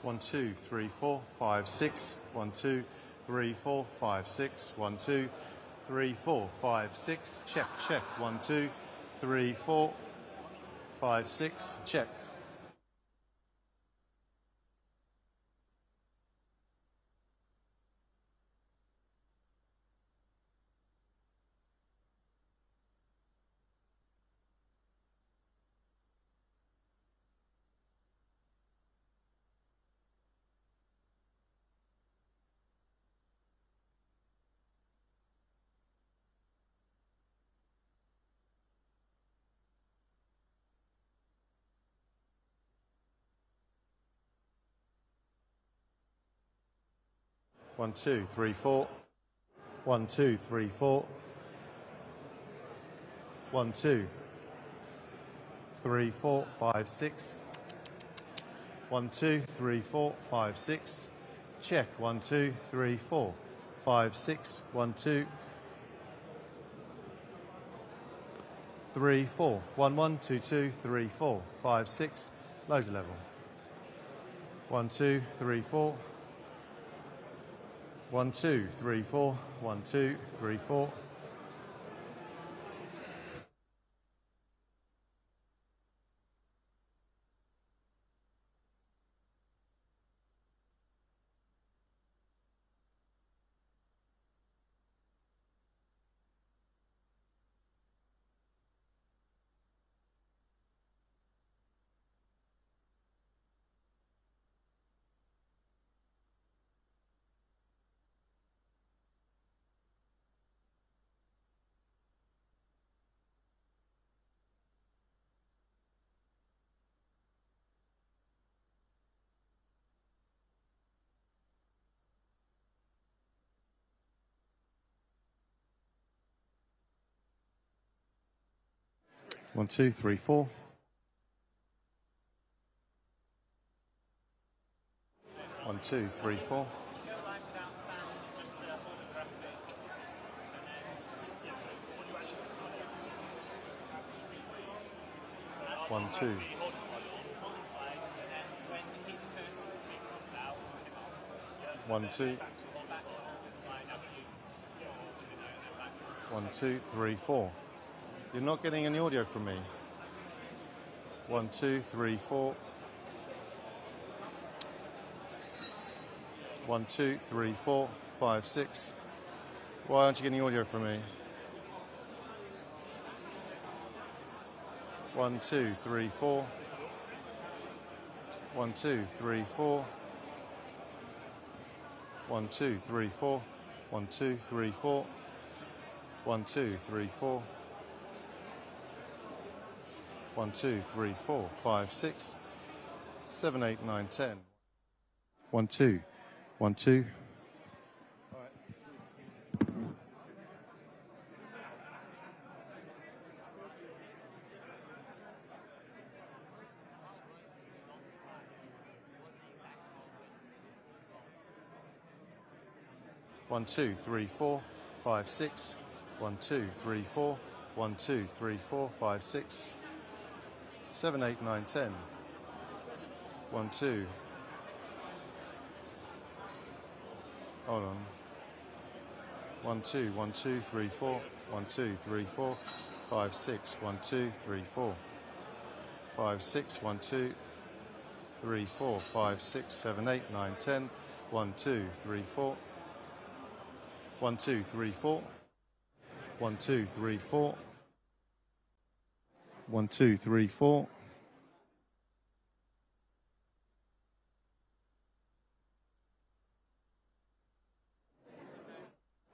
1, 2, 3, 4, 5, 6. 1, 2, 3, 4, 5, 6. 1, 2, 3, 4, 5, 6. Check, check. 1, 2, 3, 4, 5, 6. Check. One, two, three, four. 1, 2, 3, 4. 1, 2, 3, 4, 5, 6. 1, 2, 3, 4, 5, 6. Check. 1, 2, 3, 4, 5, 6. 1, 2, 3, 4. 1, 1, 2, 2, 3, 4, 5, 6. Loads of level. 1, 2, 3, 4. 1, 2, 3, 4. 1, 2, 3, 4. 1, 2, 3, 4. 1, 2, 3, 4. 1, 2. 1, 2. 1, 2, 3, 4. You're not getting any audio from me. 1, 2, 3, 4. 1, 2, 3, 4, 5, 6. Why aren't you getting audio from me? 1, 2, 3, 4. 1, 2, 3, 4. 1, 2, 3, 4. 1, 2, 3, 4. 1, 2, 3, 4. 1, 2, 3, 4, 5, 6, 7, 8, 9, 10. 1, 2, 1, 2. 1, 2, 3, 4, 5, 6. 1, 2, 3, 4. 1, 2, 3, 4, 5, 6. 7, 8, 9, 10. 1, 2. Hold on. 1, 2, 1, 2, 3, 4. 1, 2, 3, 4. 5, 6. 1, 2, 3, 4. 5, 6. 1, 2, 3, 4. 5, 6, 7, 8, 9, 10. 1, 2, 3, 4. 1, 2, 3, 4. 1, 2, 3, 4. 1, 2, 3, 4.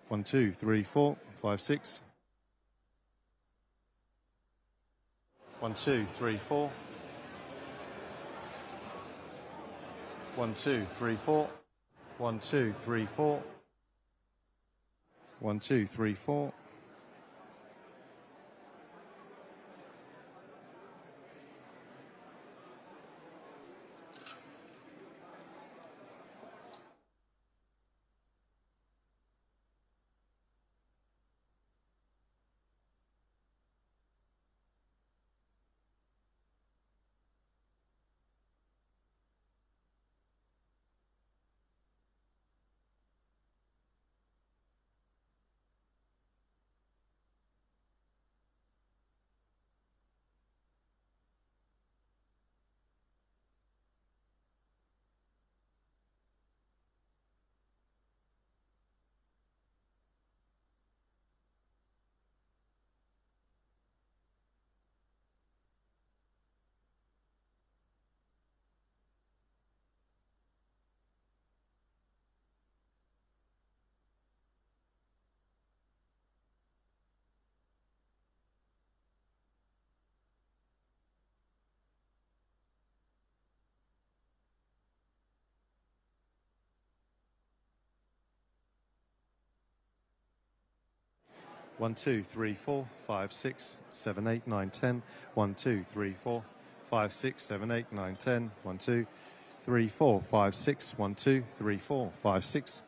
1, 2, 3, 4, 5, 6. 1, 2, 3, 4. 1, 2, 3, 4. 1, 2, 3, 4. 1, 2, 3, 4. 1, 2, 3, 4, 5, 6, 7, 8, 9, 10. 1, 2, 3, 4, 5, 6, 7, 8, 9, 10. 1, 2, 3, 4, 5, 6. 1, 2, 3, 4, 5, 6.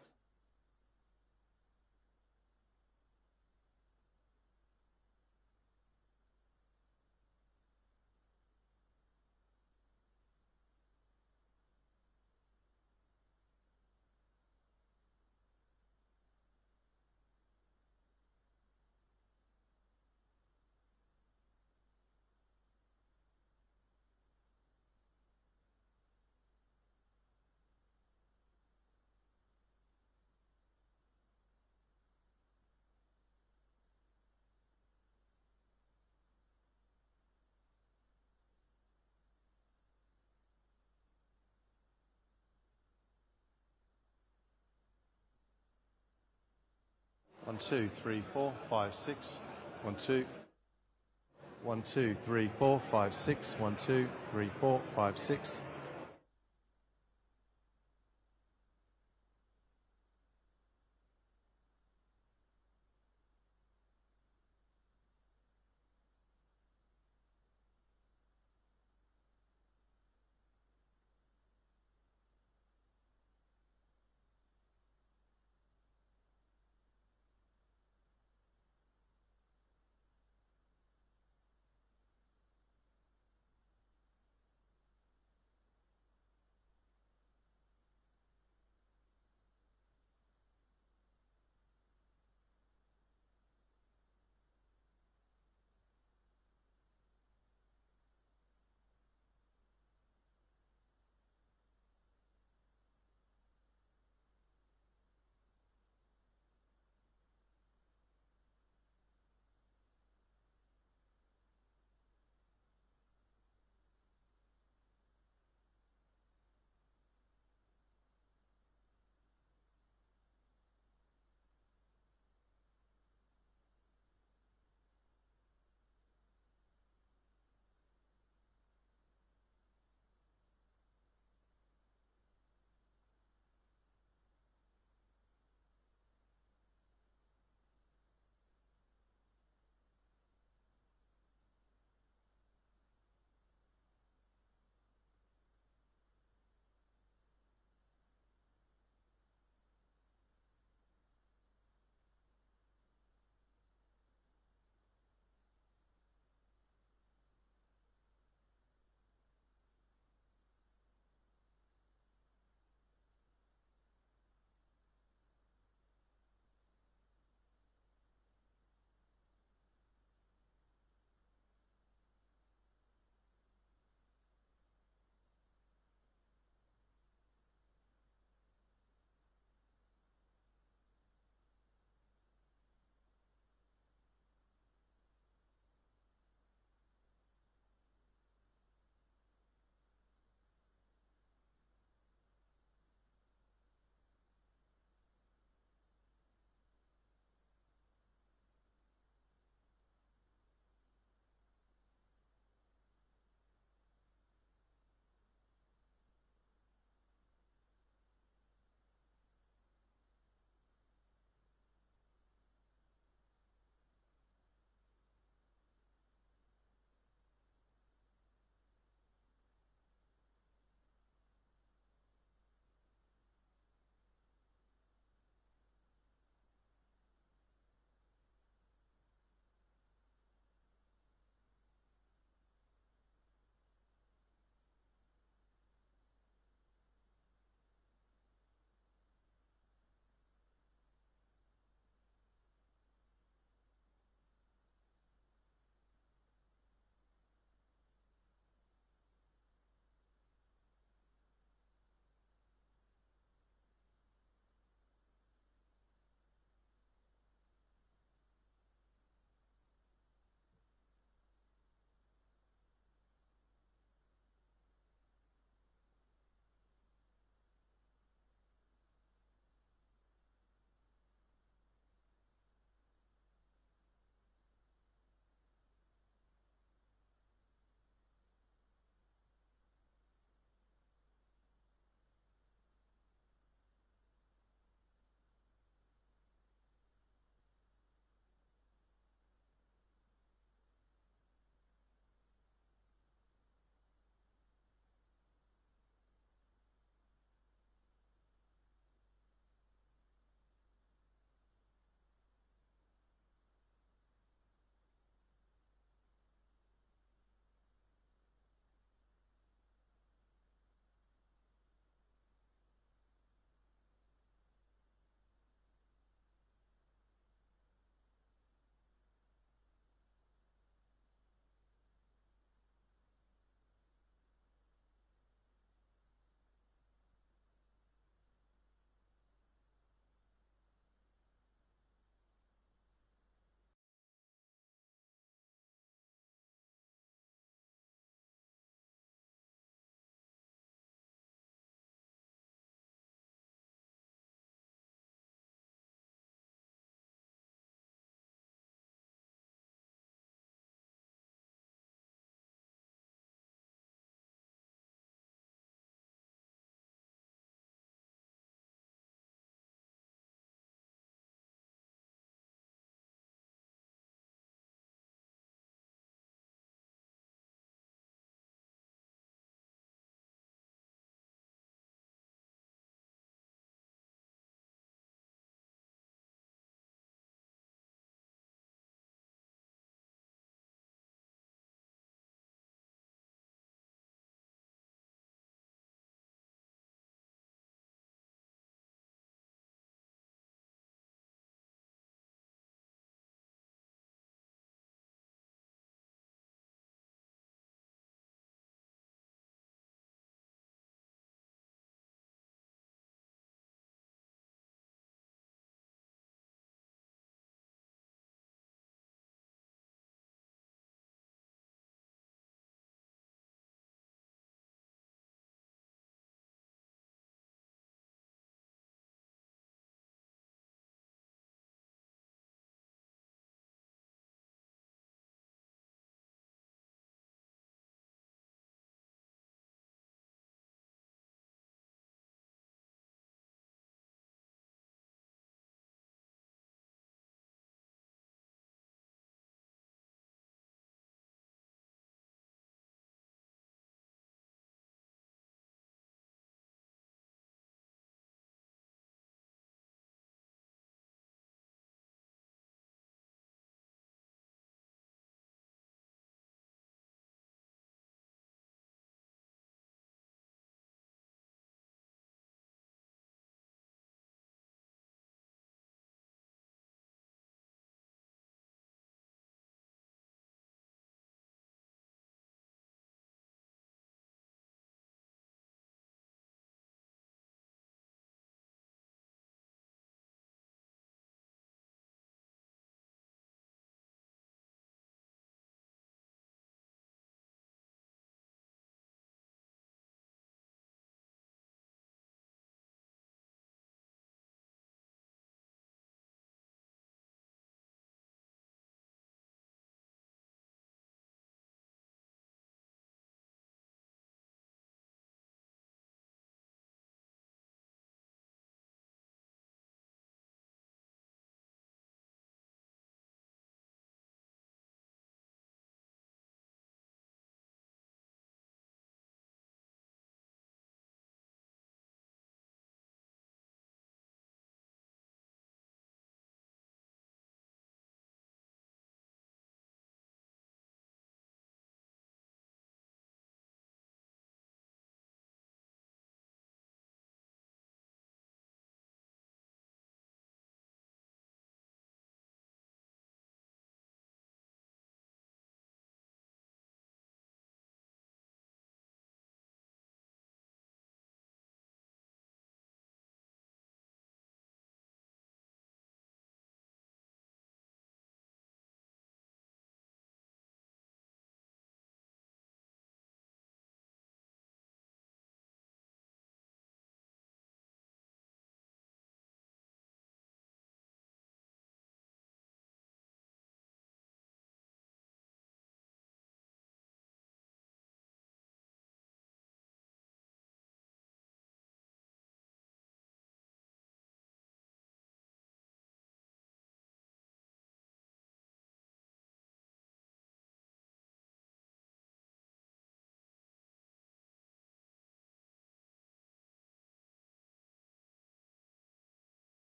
1, 2, 3, 4, 5, 6. 1, 2. 1, 2, 3, 4, 5, 6. 1, 2, 3, 4, 5, 6.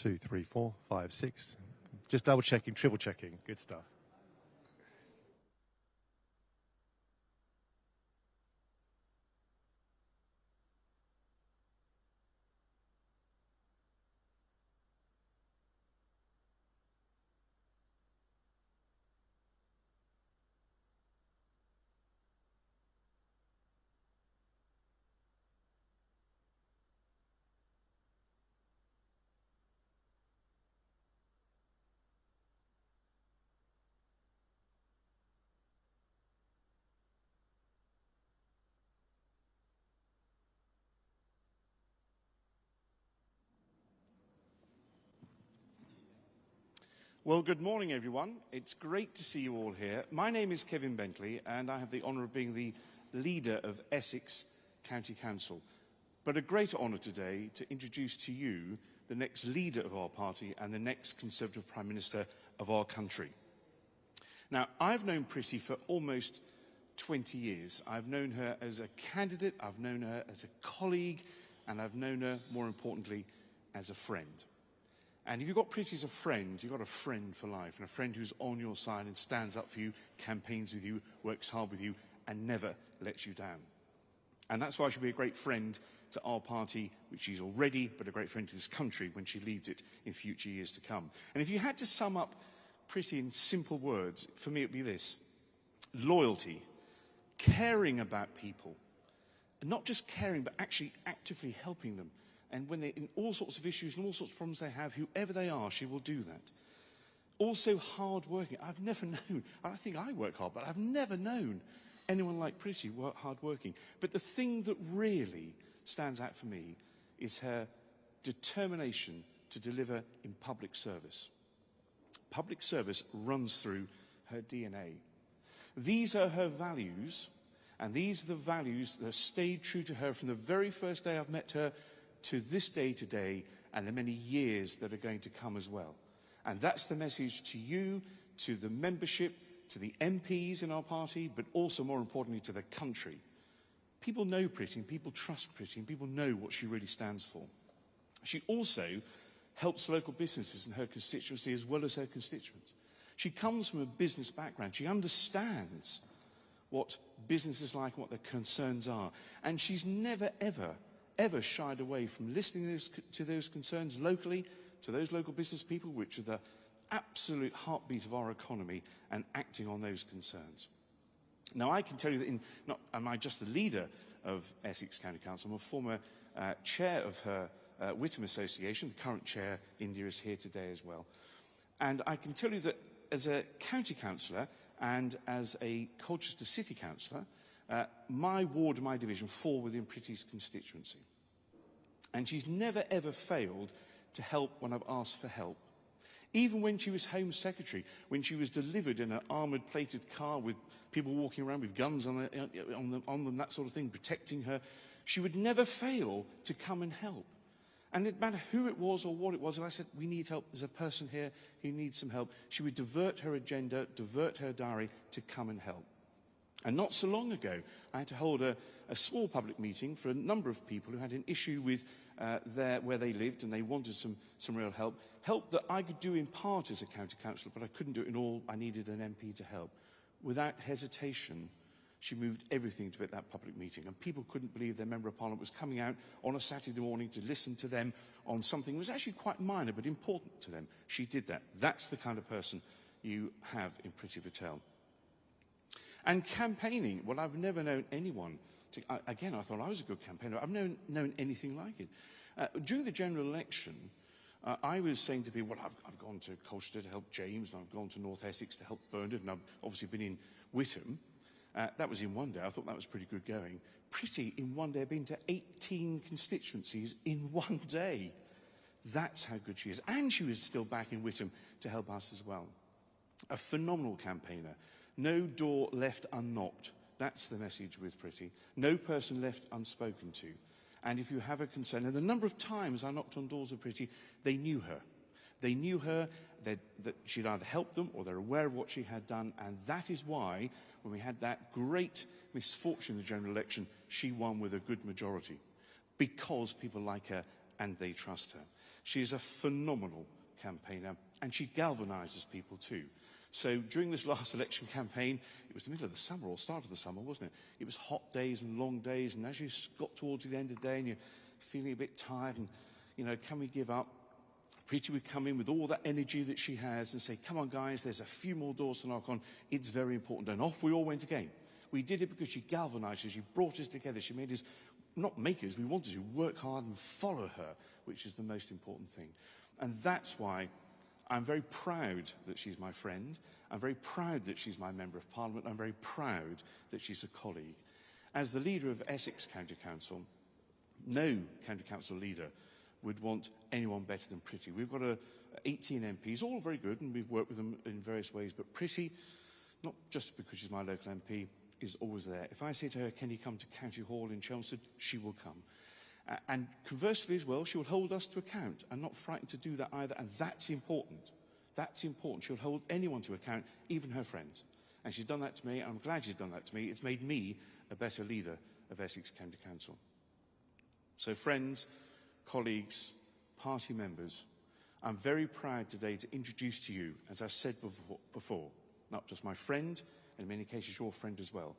2, 3, 4, 5, 6. Just double checking, triple checking. Good stuff. Well, good morning, everyone. It's great to see you all here. My name is Kevin Bentley, and I have the honour of being the leader of Essex County Council. But a greater honour today to introduce to you the next leader of our party and the next Conservative Prime Minister of our country. Now, I've known Priti for almost 20 years. I've known her as a candidate, I've known her as a colleague, and I've known her, more importantly, as a friend. And if you've got Priti as a friend, you've got a friend for life, and a friend who's on your side and stands up for you, campaigns with you, works hard with you, and never lets you down. And that's why she'll be a great friend to our party, which she's already, but a great friend to this country when she leads it in future years to come. And if you had to sum up Priti in simple words, for me it'd be this: loyalty, caring about people, and not just caring, but actually actively helping them. And when they're in all sorts of issues and all sorts of problems they have, whoever they are, she will do that. Also hard-working. I've never known, I think I work hard, but I've never known anyone like Priti hard-working. But the thing that really stands out for me is her determination to deliver in public service. Public service runs through her DNA. These are her values, and these are the values that have stayed true to her from the very first day I've met her to this day today, and the many years that are going to come as well. And that's the message to you, to the membership, to the MPs in our party, but also, more importantly, to the country. People know Priti, and people trust Priti, and people know what she really stands for. She also helps local businesses in her constituency as well as her constituents. She comes from a business background. She understands what business is like and what their concerns are. And she's never, ever shied away from listening to those concerns locally, to those local business people, which are the absolute heartbeat of our economy, and acting on those concerns. Now, I can tell you that not am I just the leader of Essex County Council, I'm a former chair of her Whittam Association. The current chair, India, is here today as well. And I can tell you that as a county councillor and as a Colchester City councillor, my ward and my division fall within Priti's constituency. And she's never, ever failed to help when I've asked for help. Even when she was Home Secretary, when she was delivered in an armoured plated car with people walking around with guns on them, that sort of thing, protecting her, she would never fail to come and help. And it didn't matter who it was or what it was, and I said, we need help, there's a person here who needs some help. She would divert her agenda, divert her diary to come and help. And not so long ago, I had to hold a small public meeting for a number of people who had an issue with where they lived, and they wanted some real help. Help that I could do in part as a county councillor, but I couldn't do it in all. I needed an MP to help. Without hesitation, she moved everything to be at that public meeting. And people couldn't believe their Member of Parliament was coming out on a Saturday morning to listen to them on something that was actually quite minor but important to them. She did that. That's the kind of person you have in Priti Patel. And campaigning, well, I've never known anyone to, again, I thought I was a good campaigner. I've never known anything like it. During the general election, I was saying to people, well, I've gone to Colchester to help James, and I've gone to North Essex to help Bernard, and I've obviously been in Whittam. That was in one day. I thought that was pretty good going. Priti, in one day, had been to 18 constituencies in one day. That's how good she is. And she was still back in Whittam to help us as well. A phenomenal campaigner. No door left unknocked. That's the message with Priti. No person left unspoken to. And if you have a concern, and the number of times I knocked on doors of Priti, they knew her. They knew her, that she'd either helped them or they're aware of what she had done. And that is why, when we had that great misfortune in the general election, she won with a good majority. Because people like her and they trust her. She is a phenomenal campaigner, and she galvanises people too. So during this last election campaign, it was the middle of the summer, or start of the summer, wasn't it? It was hot days and long days, and as you got towards the end of the day and you're feeling a bit tired and, you know, can we give up? Priti would come in with all that energy that she has and say, come on guys, there's a few more doors to knock on, it's very important. And off we all went again. We did it because she galvanised us, she brought us together, she made us, not make us, we wanted to work hard and follow her, which is the most important thing. And that's why I'm very proud that she's my friend. I'm very proud that she's my Member of Parliament. I'm very proud that she's a colleague. As the leader of Essex County Council, no county council leader would want anyone better than Priti. We've got 18 MPs, all very good, and we've worked with them in various ways, but Priti, not just because she's my local MP, is always there. If I say to her, can you come to County Hall in Chelmsford, she will come. And conversely as well, she will hold us to account. I'm not frightened to do that either, and that's important. That's important. She'll hold anyone to account, even her friends. And she's done that to me, and I'm glad she's done that to me. It's made me a better leader of Essex County Council. So friends, colleagues, party members, I'm very proud today to introduce to you, as I said before, not just my friend, and in many cases your friend as well,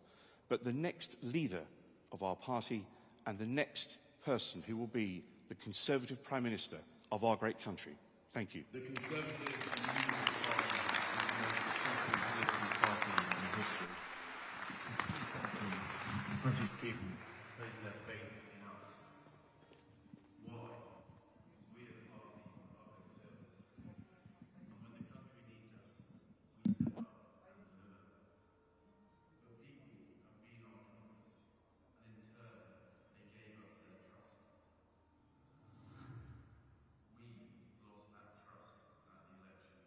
but the next leader of our party and the next person who will be the Conservative Prime Minister of our great country. Thank you. The Conservative and Unionist Party is the most successful political party in history. The British people place their faith in us. Why? Because we are the party of public service. And when the country needs us, we step up and deliver. The people have been our compass, and in turn, they gave us their trust. We lost that trust at the election.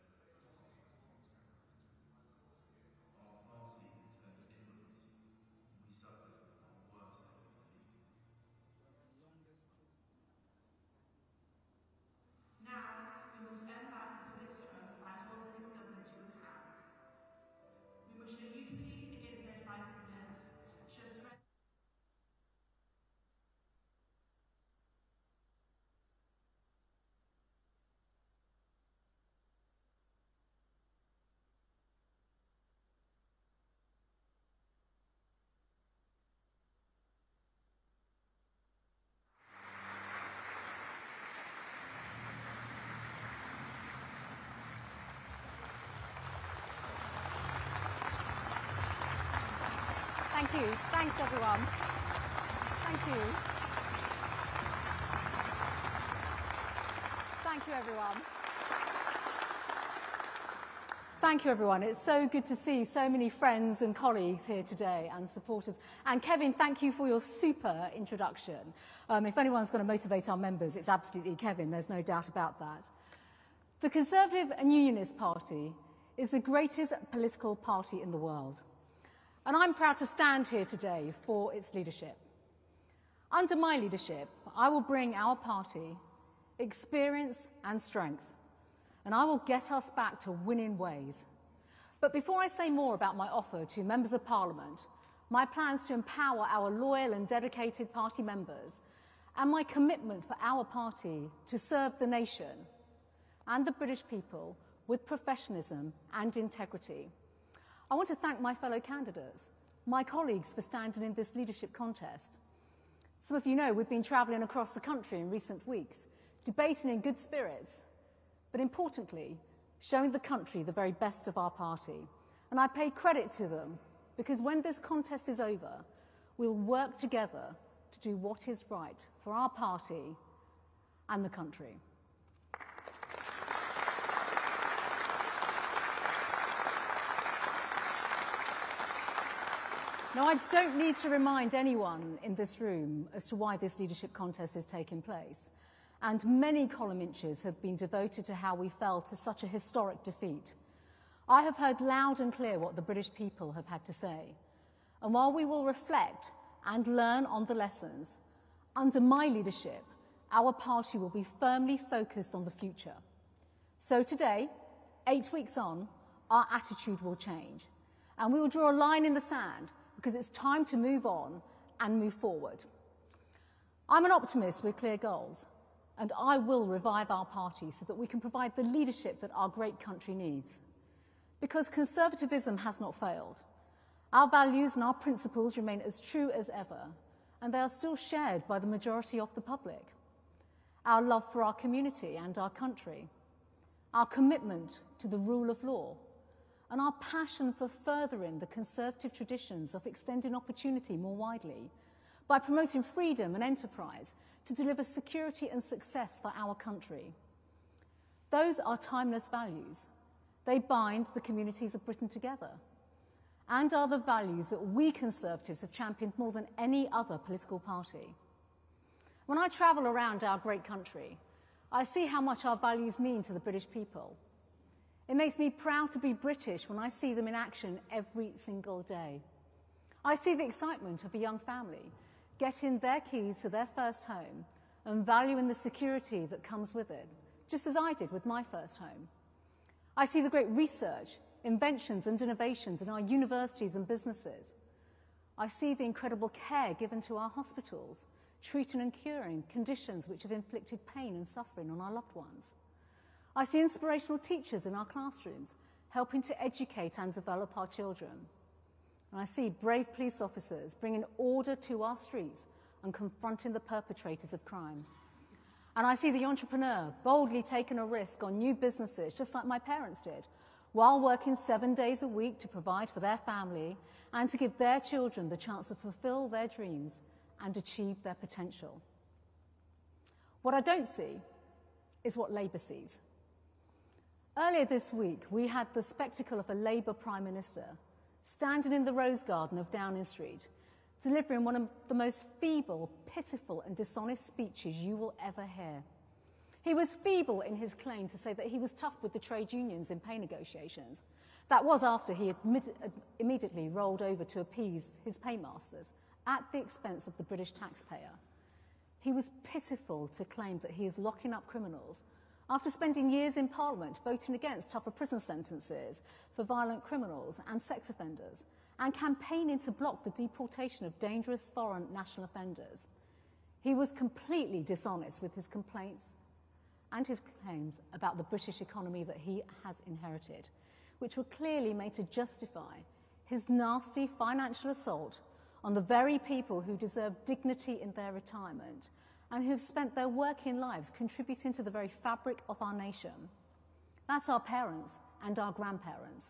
Our party turned inwards. We suffered our worst ever defeat. Now, we must earn back the public's trust by holding this government to account. We must show unity against their divisiveness, show strength. Thank you. Thanks, everyone. Thank you. Thank you, everyone. Thank you, everyone. It's so good to see so many friends and colleagues here today and supporters. And Kevin, thank you for your super introduction. If anyone's going to motivate our members, it's absolutely Kevin. There's no doubt about that. The Conservative and Unionist Party is the greatest political party in the world. And I'm proud to stand here today for its leadership. Under my leadership, I will bring our party experience and strength, and I will get us back to winning ways. But before I say more about my offer to members of Parliament, my plans to empower our loyal and dedicated party members, and my commitment for our party to serve the nation and the British people with professionalism and integrity, I want to thank my fellow candidates, my colleagues for standing in this leadership contest. Some of you know we've been travelling across the country in recent weeks, debating in good spirits, but importantly, showing the country the very best of our party. And I pay credit to them, because when this contest is over, we'll work together to do what is right for our party and the country. Now, I don't need to remind anyone in this room as to why this leadership contest is taking place. And many column inches have been devoted to how we fell to such a historic defeat. I have heard loud and clear what the British people have had to say. And while we will reflect and learn on the lessons, under my leadership, our party will be firmly focused on the future. So today, 8 weeks on, our attitude will change. And we will draw a line in the sand, because it's time to move on and move forward. I'm an optimist with clear goals, and I will revive our party so that we can provide the leadership that our great country needs. Because conservatism has not failed. Our values and our principles remain as true as ever, and they are still shared by the majority of the public. Our love for our community and our country, our commitment to the rule of law, and our passion for furthering the conservative traditions of extending opportunity more widely by promoting freedom and enterprise to deliver security and success for our country. Those are timeless values. They bind the communities of Britain together and are the values that we Conservatives have championed more than any other political party. When I travel around our great country, I see how much our values mean to the British people. It makes me proud to be British when I see them in action every single day. I see the excitement of a young family getting their keys to their first home and valuing the security that comes with it, just as I did with my first home. I see the great research, inventions and innovations in our universities and businesses. I see the incredible care given to our hospitals, treating and curing conditions which have inflicted pain and suffering on our loved ones. I see inspirational teachers in our classrooms, helping to educate and develop our children. And I see brave police officers bringing order to our streets and confronting the perpetrators of crime. And I see the entrepreneur boldly taking a risk on new businesses, just like my parents did, while working 7 days a week to provide for their family and to give their children the chance to fulfill their dreams and achieve their potential. What I don't see is what Labour sees. Earlier this week, we had the spectacle of a Labour Prime Minister standing in the Rose Garden of Downing Street, delivering one of the most feeble, pitiful and dishonest speeches you will ever hear. He was feeble in his claim to say that he was tough with the trade unions in pay negotiations. That was after he immediately rolled over to appease his paymasters at the expense of the British taxpayer. He was pitiful to claim that he is locking up criminals after spending years in Parliament voting against tougher prison sentences for violent criminals and sex offenders, and campaigning to block the deportation of dangerous foreign national offenders. He was completely dishonest with his complaints and his claims about the British economy that he has inherited, which were clearly made to justify his nasty financial assault on the very people who deserve dignity in their retirement and who have spent their working lives contributing to the very fabric of our nation. That's our parents and our grandparents.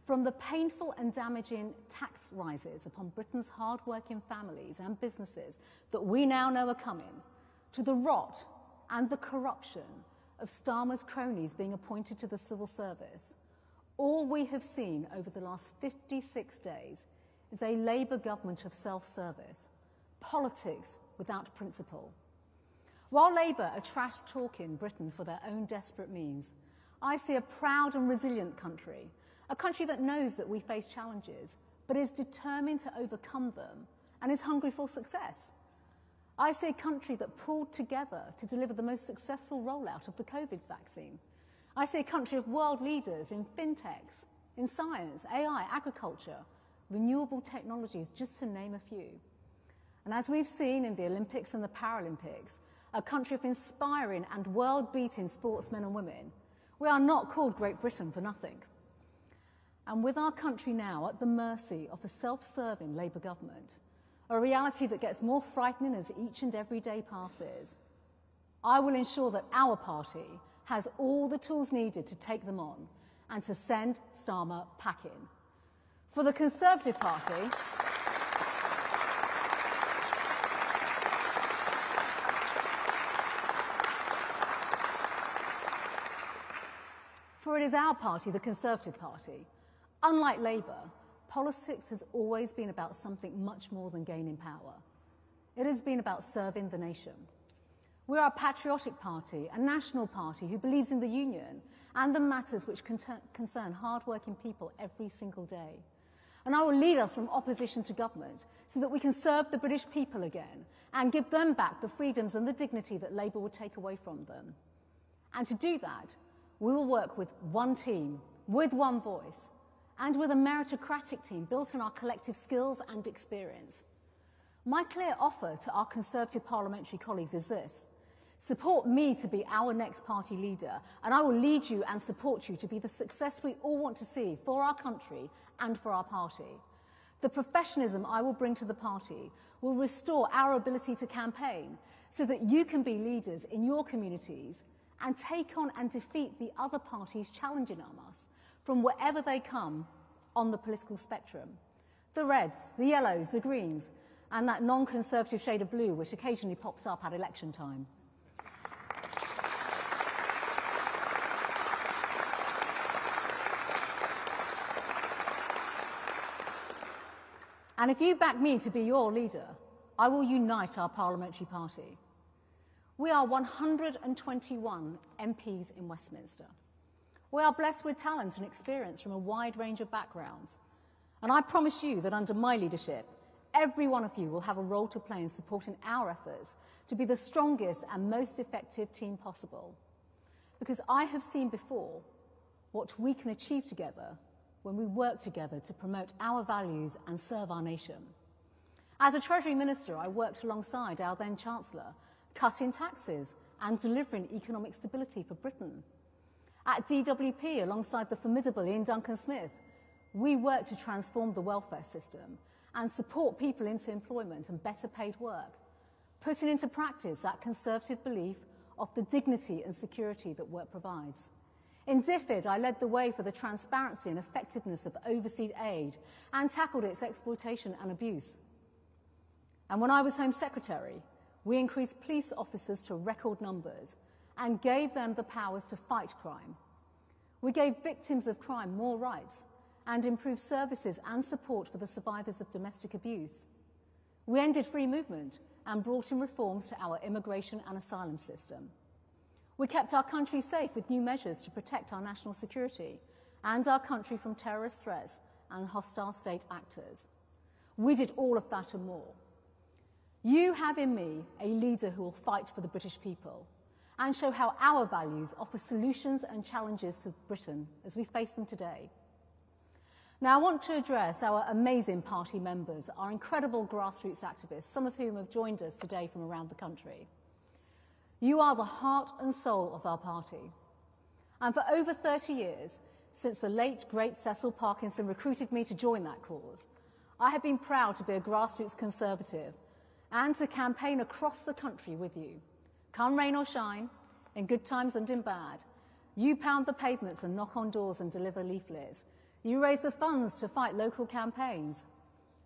From the painful and damaging tax rises upon Britain's hard-working families and businesses that we now know are coming, to the rot and the corruption of Starmer's cronies being appointed to the civil service, all we have seen over the last 56 days is a Labour government of self-service, politics without principle. While Labour are trash-talking Britain for their own desperate means, I see a proud and resilient country, a country that knows that we face challenges, but is determined to overcome them and is hungry for success. I see a country that pulled together to deliver the most successful rollout of the COVID vaccine. I see a country of world leaders in fintechs, in science, AI, agriculture, renewable technologies, just to name a few. And as we've seen in the Olympics and the Paralympics, a country of inspiring and world-beating sportsmen and women, we are not called Great Britain for nothing. And with our country now at the mercy of a self-serving Labour government, a reality that gets more frightening as each and every day passes, I will ensure that our party has all the tools needed to take them on and to send Starmer packing. For the Conservative Party, for it is our party, the Conservative Party. Unlike Labour, politics has always been about something much more than gaining power. It has been about serving the nation. We are a patriotic party, a national party who believes in the union and the matters which concern hard-working people every single day. And I will lead us from opposition to government so that we can serve the British people again and give them back the freedoms and the dignity that Labour would take away from them. And to do that, we will work with one team, with one voice, and with a meritocratic team built on our collective skills and experience. My clear offer to our Conservative parliamentary colleagues is this: Support me to be our next party leader, and I will lead you and support you to be the success we all want to see for our country and for our party. The professionalism I will bring to the party will restore our ability to campaign so that you can be leaders in your communities and take on and defeat the other parties challenging us from wherever they come on the political spectrum. The Reds, the Yellows, the Greens, and that non-conservative shade of blue which occasionally pops up at election time. And if you back me to be your leader, I will unite our parliamentary party. We are 121 MPs in Westminster. We are blessed with talent and experience from a wide range of backgrounds. And I promise you that under my leadership, every one of you will have a role to play in supporting our efforts to be the strongest and most effective team possible. Because I have seen before what we can achieve together when we work together to promote our values and serve our nation. As a Treasury Minister, I worked alongside our then Chancellor, cutting taxes and delivering economic stability for Britain. At DWP, alongside the formidable Ian Duncan-Smith, we worked to transform the welfare system and support people into employment and better paid work, putting into practice that Conservative belief of the dignity and security that work provides. In DFID, I led the way for the transparency and effectiveness of overseas aid and tackled its exploitation and abuse. And when I was Home Secretary, we increased police officers to record numbers and gave them the powers to fight crime. We gave victims of crime more rights and improved services and support for the survivors of domestic abuse. We ended free movement and brought in reforms to our immigration and asylum system. We kept our country safe with new measures to protect our national security and our country from terrorist threats and hostile state actors. We did all of that and more. You have in me a leader who will fight for the British people and show how our values offer solutions and challenges to Britain as we face them today. Now, I want to address our amazing party members, our incredible grassroots activists, some of whom have joined us today from around the country. You are the heart and soul of our party. And for over 30 years, since the late, great Cecil Parkinson recruited me to join that cause, I have been proud to be a grassroots Conservative and to campaign across the country with you. Come rain or shine, in good times and in bad, you pound the pavements and knock on doors and deliver leaflets. You raise the funds to fight local campaigns.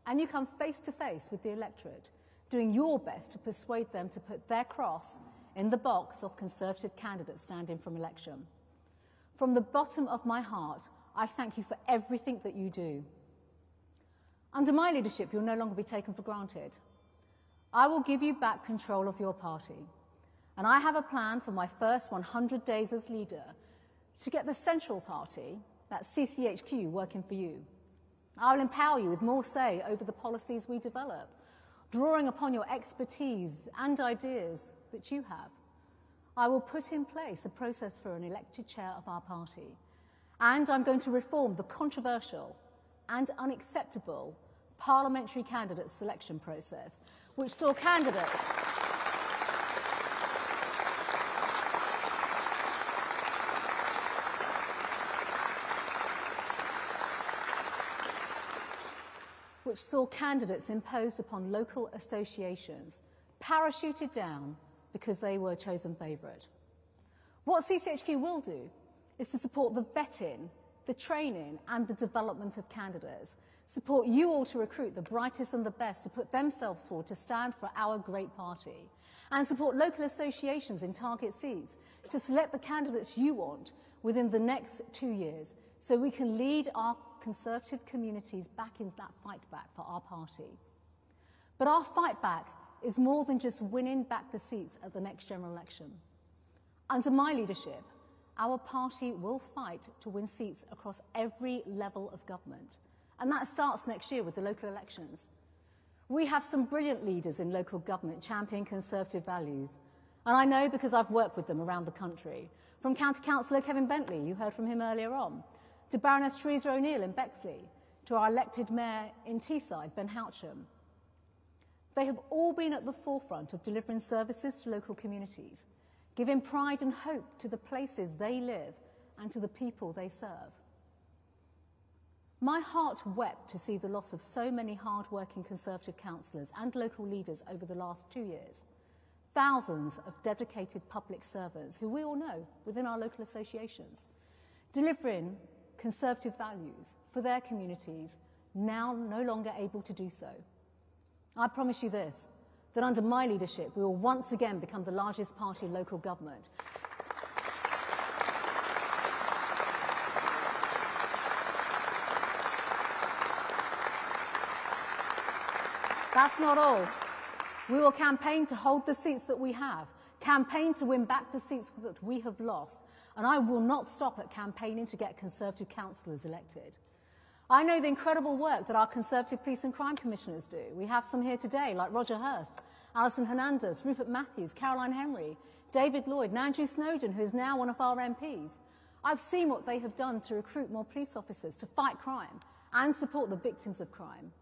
And you come face to face with the electorate, doing your best to persuade them to put their cross in the box of Conservative candidates standing from election. From the bottom of my heart, I thank you for everything that you do. Under my leadership, you'll no longer be taken for granted. I will give you back control of your party. And I have a plan for my first 100 days as leader to get the central party, that's CCHQ, working for you. I will empower you with more say over the policies we develop, drawing upon your expertise and ideas that you have. I will put in place a process for an elected chair of our party. And I'm going to reform the controversial and unacceptable parliamentary candidate selection process, which saw candidates imposed upon local associations, parachuted down because they were chosen favourite. What CCHQ will do is to support the vetting, the training and the development of candidates, support you all to recruit the brightest and the best to put themselves forward to stand for our great party, and support local associations in target seats to select the candidates you want within the next 2 years so we can lead our Conservative communities back in that fight back for our party. But our fight back is more than just winning back the seats at the next general election. Under my leadership, our party will fight to win seats across every level of government. And that starts next year with the local elections. We have some brilliant leaders in local government championing Conservative values. And I know because I've worked with them around the country. From County Councillor Kevin Bentley, you heard from him earlier on, to Baroness Teresa O'Neill in Bexley, to our elected mayor in Teesside, Ben Houcham. They have all been at the forefront of delivering services to local communities, giving pride and hope to the places they live and to the people they serve. My heart wept to see the loss of so many hard-working Conservative councillors and local leaders over the last 2 years. Thousands of dedicated public servants who we all know within our local associations, delivering Conservative values for their communities, now no longer able to do so. I promise you this, that under my leadership we will once again become the largest party in local government. That's not all. We will campaign to hold the seats that we have, campaign to win back the seats that we have lost, and I will not stop at campaigning to get Conservative councillors elected. I know the incredible work that our Conservative Police and Crime Commissioners do. We have some here today, like Roger Hurst, Alison Hernandez, Rupert Matthews, Caroline Henry, David Lloyd, and Andrew Snowden, who is now one of our MPs. I've seen what they have done to recruit more police officers, to fight crime, and support the victims of crime.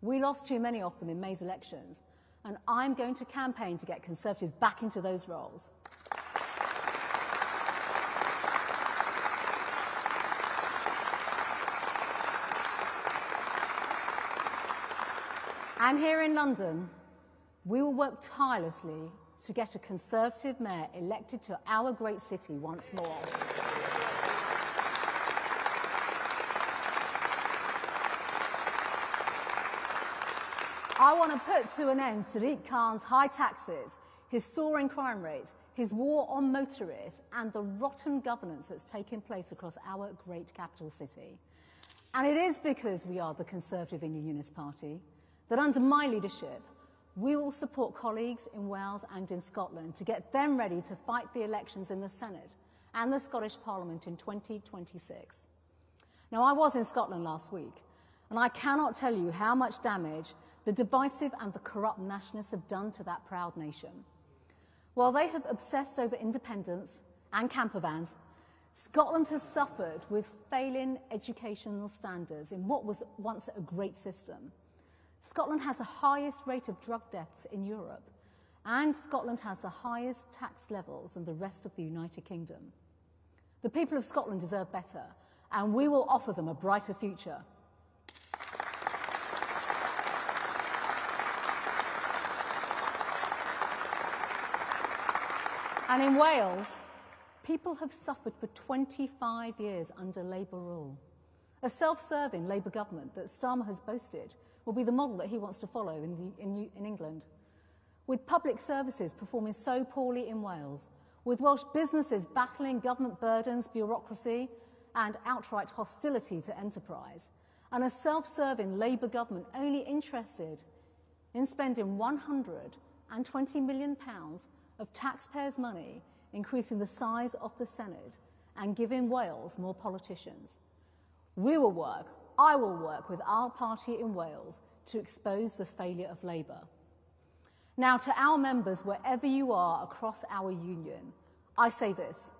We lost too many of them in May's elections, and I'm going to campaign to get Conservatives back into those roles. And here in London, we will work tirelessly to get a Conservative mayor elected to our great city once more. I want to put to an end Sadiq Khan's high taxes, his soaring crime rates, his war on motorists, and the rotten governance that's taken place across our great capital city. And it is because we are the Conservative and Unionist Party that under my leadership, we will support colleagues in Wales and in Scotland to get them ready to fight the elections in the Senate and the Scottish Parliament in 2026. Now, I was in Scotland last week, and I cannot tell you how much damage the divisive and the corrupt nationalists have done to that proud nation. While they have obsessed over independence and camper vans, Scotland has suffered with failing educational standards in what was once a great system. Scotland has the highest rate of drug deaths in Europe, and Scotland has the highest tax levels than the rest of the United Kingdom. The people of Scotland deserve better, and we will offer them a brighter future. And in Wales, people have suffered for 25 years under Labour rule. A self-serving Labour government that Starmer has boasted will be the model that he wants to follow in England. With public services performing so poorly in Wales, with Welsh businesses battling government burdens, bureaucracy, and outright hostility to enterprise, and a self-serving Labour government only interested in spending £120 million of taxpayers' money, increasing the size of the Senate and giving Wales more politicians. I will work with our party in Wales to expose the failure of Labour. Now, to our members, wherever you are across our union, I say this: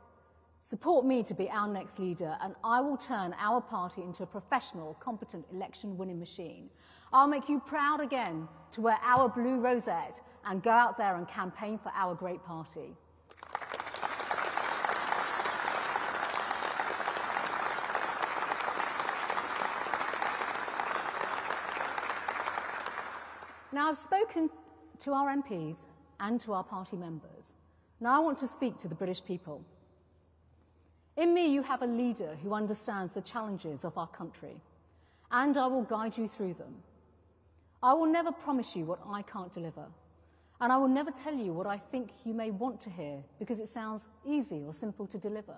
support me to be our next leader, and I will turn our party into a professional, competent election-winning machine. I'll make you proud again to wear our blue rosette and go out there and campaign for our great party. Now, I've spoken to our MPs and to our party members. Now I want to speak to the British people. In me, you have a leader who understands the challenges of our country, and I will guide you through them. I will never promise you what I can't deliver, and I will never tell you what I think you may want to hear because it sounds easy or simple to deliver.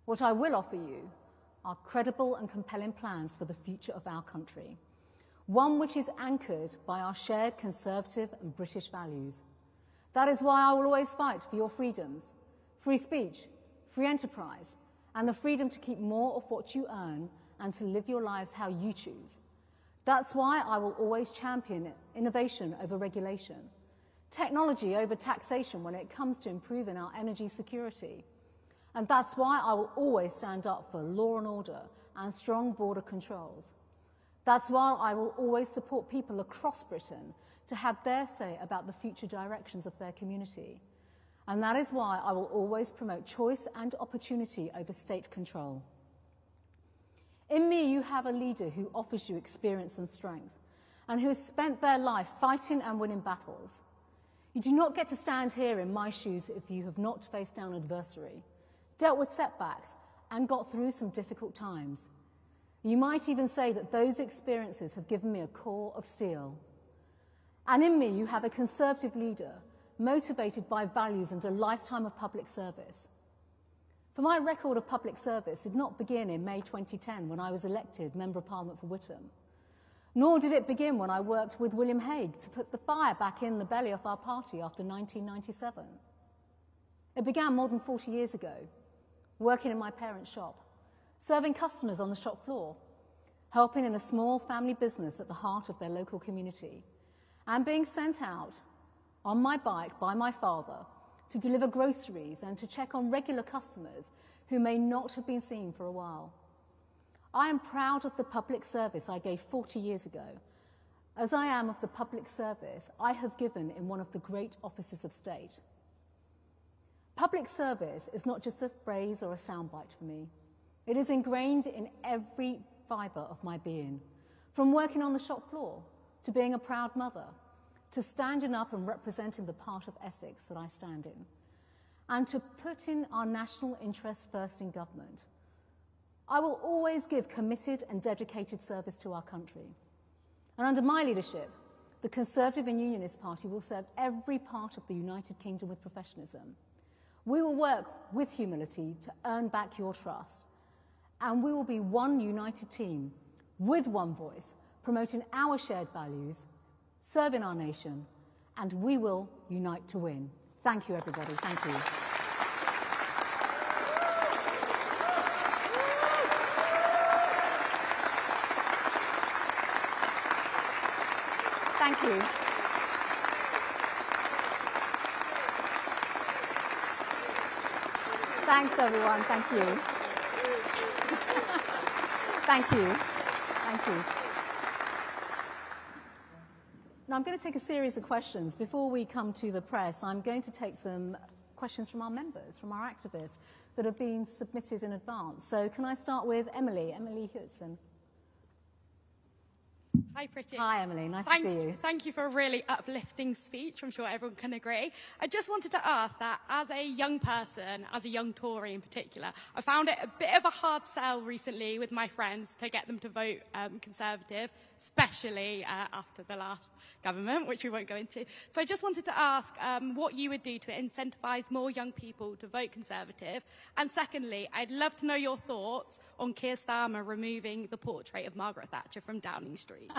What I will offer you are credible and compelling plans for the future of our country, one which is anchored by our shared Conservative and British values. That is why I will always fight for your freedoms: free speech, free enterprise, and the freedom to keep more of what you earn and to live your lives how you choose. That's why I will always champion innovation over regulation, technology over taxation when it comes to improving our energy security. And that's why I will always stand up for law and order and strong border controls. That's why I will always support people across Britain to have their say about the future directions of their community. And that is why I will always promote choice and opportunity over state control. In me, you have a leader who offers you experience and strength, and who has spent their life fighting and winning battles. You do not get to stand here in my shoes if you have not faced down adversity, dealt with setbacks, and got through some difficult times. You might even say that those experiences have given me a core of steel. And in me, you have a Conservative leader motivated by values and a lifetime of public service. For my record of public service did not begin in May 2010 when I was elected Member of Parliament for Whittam, nor did it begin when I worked with William Hague to put the fire back in the belly of our party after 1997. It began more than 40 years ago, working in my parents' shop, serving customers on the shop floor, helping in a small family business at the heart of their local community, and being sent out on my bike by my father to deliver groceries and to check on regular customers who may not have been seen for a while. I am proud of the public service I gave 40 years ago, as I am of the public service I have given in one of the great offices of state. Public service is not just a phrase or a soundbite for me. It is ingrained in every fibre of my being, from working on the shop floor to being a proud mother, to standing up and representing the part of Essex that I stand in, and to putting our national interests first in government. I will always give committed and dedicated service to our country. And under my leadership, the Conservative and Unionist Party will serve every part of the United Kingdom with professionalism. We will work with humility to earn back your trust. And we will be one united team, with one voice, promoting our shared values, serving our nation, and we will unite to win. Thank you, everybody. Thank you. Thank you. Thanks, everyone. Thank you. Thank you. Thank you. Now, I'm going to take a series of questions. Before we come to the press, I'm going to take some questions from our members, from our activists, that have been submitted in advance. So can I start with Emily Hewitson? Hi, Priti. Hi, Emily. Nice to see you. Thank you for a really uplifting speech. I'm sure everyone can agree. I just wanted to ask that as a young person, as a young Tory in particular, I found it a bit of a hard sell recently with my friends to get them to vote Conservative, especially after the last government, which we won't go into. So I just wanted to ask what you would do to incentivise more young people to vote Conservative. And secondly, I'd love to know your thoughts on Keir Starmer removing the portrait of Margaret Thatcher from Downing Street.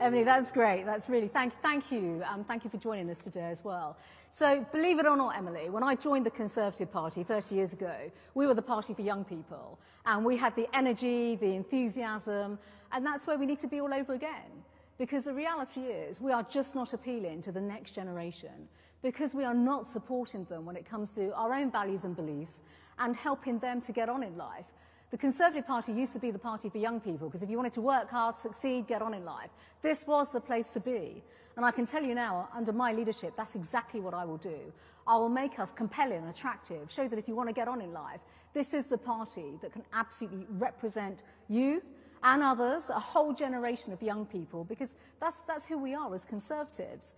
Emily, that's great. That's really, thank you. Thank you for joining us today as well. So, believe it or not, Emily, when I joined the Conservative Party 30 years ago, we were the party for young people. And we had the energy, the enthusiasm, and that's where we need to be all over again. Because the reality is, we are just not appealing to the next generation, because we are not supporting them when it comes to our own values and beliefs and helping them to get on in life. The Conservative Party used to be the party for young people, because if you wanted to work hard, succeed, get on in life, this was the place to be. And I can tell you now, under my leadership, that's exactly what I will do. I will make us compelling, attractive, show that if you want to get on in life, this is the party that can absolutely represent you and others, a whole generation of young people, because that's who we are as Conservatives.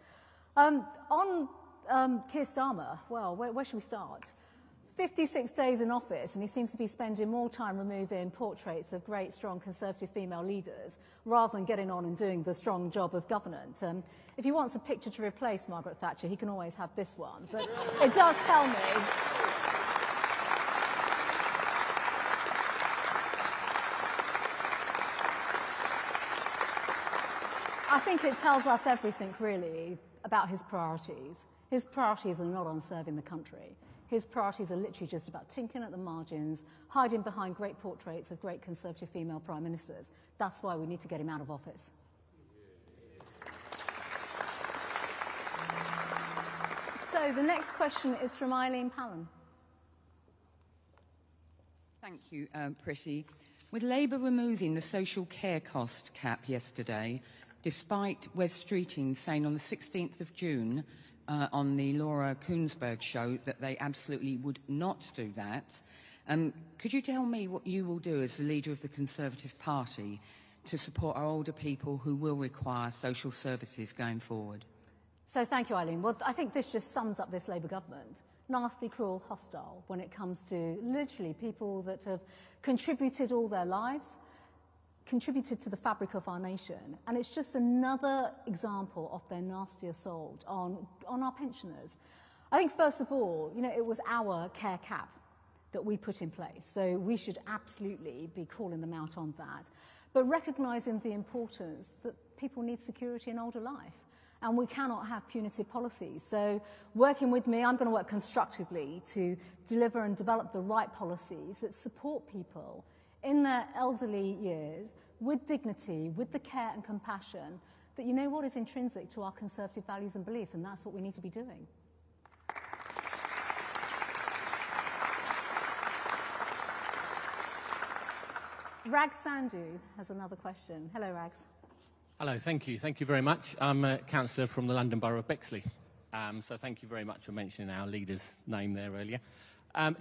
On Keir Starmer, well, where should we start? 56 days in office, and he seems to be spending more time removing portraits of great, strong Conservative female leaders rather than getting on and doing the strong job of governance. If he wants a picture to replace Margaret Thatcher, he can always have this one. But it does tell me... I think it tells us everything, really, about his priorities. His priorities are not on serving the country. His priorities are literally just about tinkering at the margins, hiding behind great portraits of great Conservative female prime ministers. That's why we need to get him out of office. So the next question is from Eileen Pallan. Thank you, Priti. With Labour removing the social care cost cap yesterday, despite Wes Streeting saying on the 16th of June on the Laura Kuenssberg show that they absolutely would not do that. Could you tell me what you will do as the leader of the Conservative Party to support our older people who will require social services going forward? So thank you, Eileen. Well, I think this just sums up this Labour government. Nasty, cruel, hostile when it comes to literally people that have contributed all their lives, contributed to the fabric of our nation. And it's just another example of their nasty assault on our pensioners. I think, first of all, you know, it was our care cap that we put in place. So we should absolutely be calling them out on that. But recognising the importance that people need security in older life. And we cannot have punitive policies. So working with me, I'm going to work constructively to deliver and develop the right policies that support people in their elderly years with dignity, with the care and compassion that, you know what, is intrinsic to our Conservative values and beliefs, and that's what we need to be doing. Rags Sandhu has another question. Hello, Rags. Hello, thank you. Thank you very much. I'm a councillor from the London Borough of Bexley. So thank you very much for mentioning our leader's name there earlier.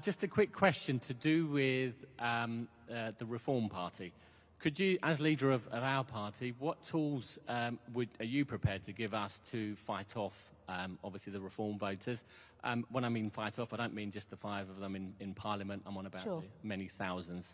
Just a quick question to do with the Reform Party. Could you, as leader of our party, what tools are you prepared to give us to fight off, obviously, the Reform voters? When I mean fight off, I don't mean just the 5 of them in Parliament. I'm on about the many thousands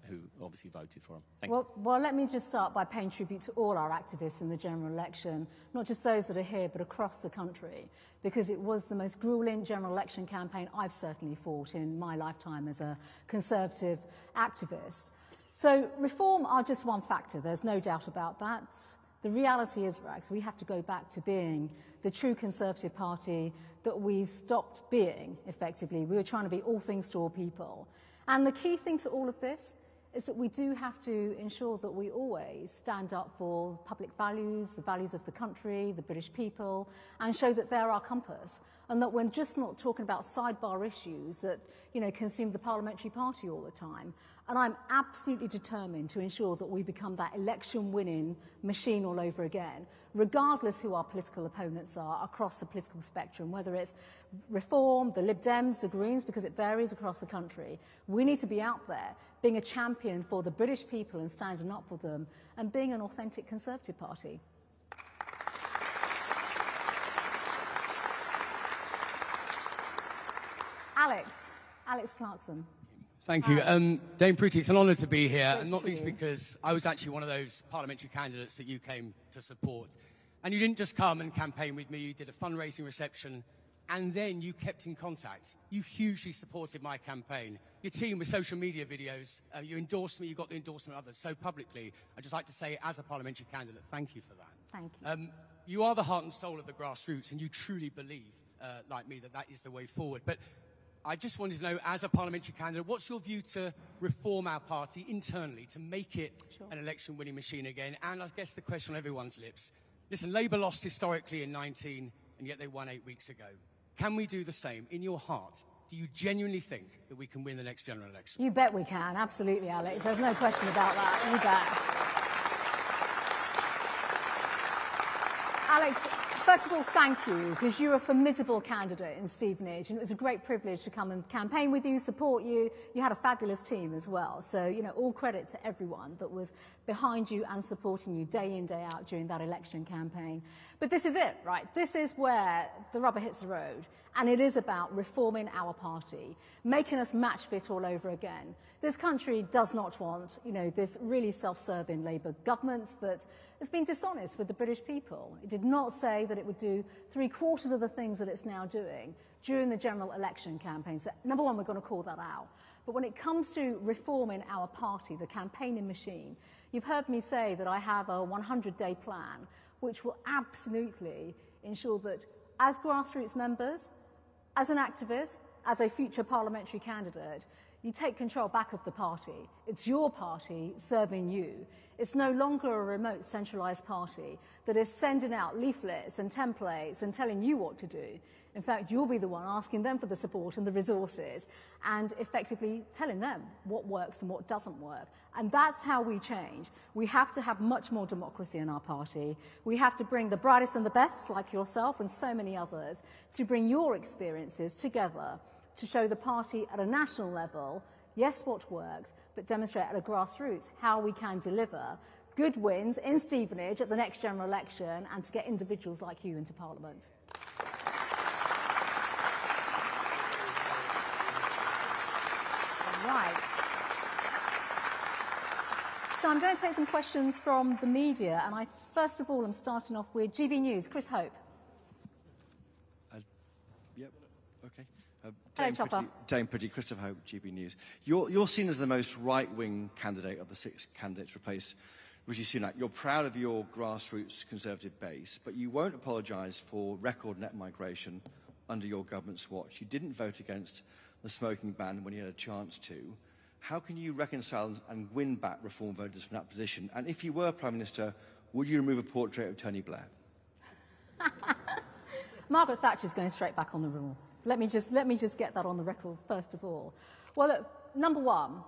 who obviously voted for him. Thank you. Well, let me just start by paying tribute to all our activists in the general election, not just those that are here, but across the country, because it was the most gruelling general election campaign I've certainly fought in my lifetime as a Conservative activist. So reform are just one factor, there's no doubt about that. The reality is, Rags, we have to go back to being the true Conservative Party that we stopped being, effectively. We were trying to be all things to all people. And the key thing to all of this is that we do have to ensure that we always stand up for public values, the values of the country, the British people, and show that they're our compass, and that we're just not talking about sidebar issues that, you know, consume the parliamentary party all the time. And I'm absolutely determined to ensure that we become that election-winning machine all over again, regardless who our political opponents are across the political spectrum, whether it's Reform, the Lib Dems, the Greens, because it varies across the country. We need to be out there being a champion for the British people and standing up for them and being an authentic Conservative Party. Alex Clarkson. Thank you. Dame Priti, it's an honour to be here, and not least because I was actually one of those parliamentary candidates that you came to support. And you didn't just come and campaign with me, you did a fundraising reception, and then you kept in contact. You hugely supported my campaign. Your team with social media videos, you endorsed me, you got the endorsement of others so publicly. I'd just like to say, as a parliamentary candidate, thank you for that. Thank you. You are the heart and soul of the grassroots, and you truly believe, like me, that that is the way forward. But I just wanted to know, as a parliamentary candidate, what's your view to reform our party internally to make it an election-winning machine again? And I guess the question on everyone's lips, listen, Labour lost historically in 19, and yet they won 8 weeks ago. Can we do the same? In your heart, do you genuinely think that we can win the next general election? You bet we can, absolutely, Alex. There's no question about that. You bet. Alex, first of all, thank you, because you're a formidable candidate in Stevenage, and it was a great privilege to come and campaign with you, support you. You had a fabulous team as well. So, you know, all credit to everyone that was behind you and supporting you day in, day out during that election campaign. But this is it, right? This is where the rubber hits the road. And it is about reforming our party, making us match fit all over again. This country does not want, you know, this really self-serving Labour government that has been dishonest with the British people. It did not say that it would do 3/4 of the things that it's now doing during the general election campaign. So, number one, we're going to call that out. But when it comes to reforming our party, the campaigning machine, you've heard me say that I have a 100-day plan, which will absolutely ensure that as grassroots members, as an activist, as a future parliamentary candidate, You take control back of the party. It's your party serving you. It's no longer a remote centralised party that is sending out leaflets and templates and telling you what to do. In fact, you'll be the one asking them for the support and the resources and effectively telling them what works and what doesn't work. And that's how we change. We have to have much more democracy in our party. We have to bring the brightest and the best, like yourself and so many others, to bring your experiences together to show the party at a national level, yes, what works, but demonstrate at a grassroots how we can deliver good wins in Stevenage at the next general election and to get individuals like you into Parliament. Right. So I'm going to take some questions from the media, and first of all, I'm starting off with GB News. Chris Hope. Yep. Okay. Hello, Chopper. Dame Priti, Christopher Hope, GB News. You're seen as the most right-wing candidate of the 6 candidates to replace Rishi Sunak. You're proud of your grassroots Conservative base, but you won't apologise for record net migration under your government's watch. You didn't vote against the smoking ban when you had a chance to. How can you reconcile and win back Reform voters from that position? And if you were Prime Minister, would you remove a portrait of Tony Blair? Margaret Thatcher's going straight back on the rule. Let me just get that on the record first of all. Well, look, number one,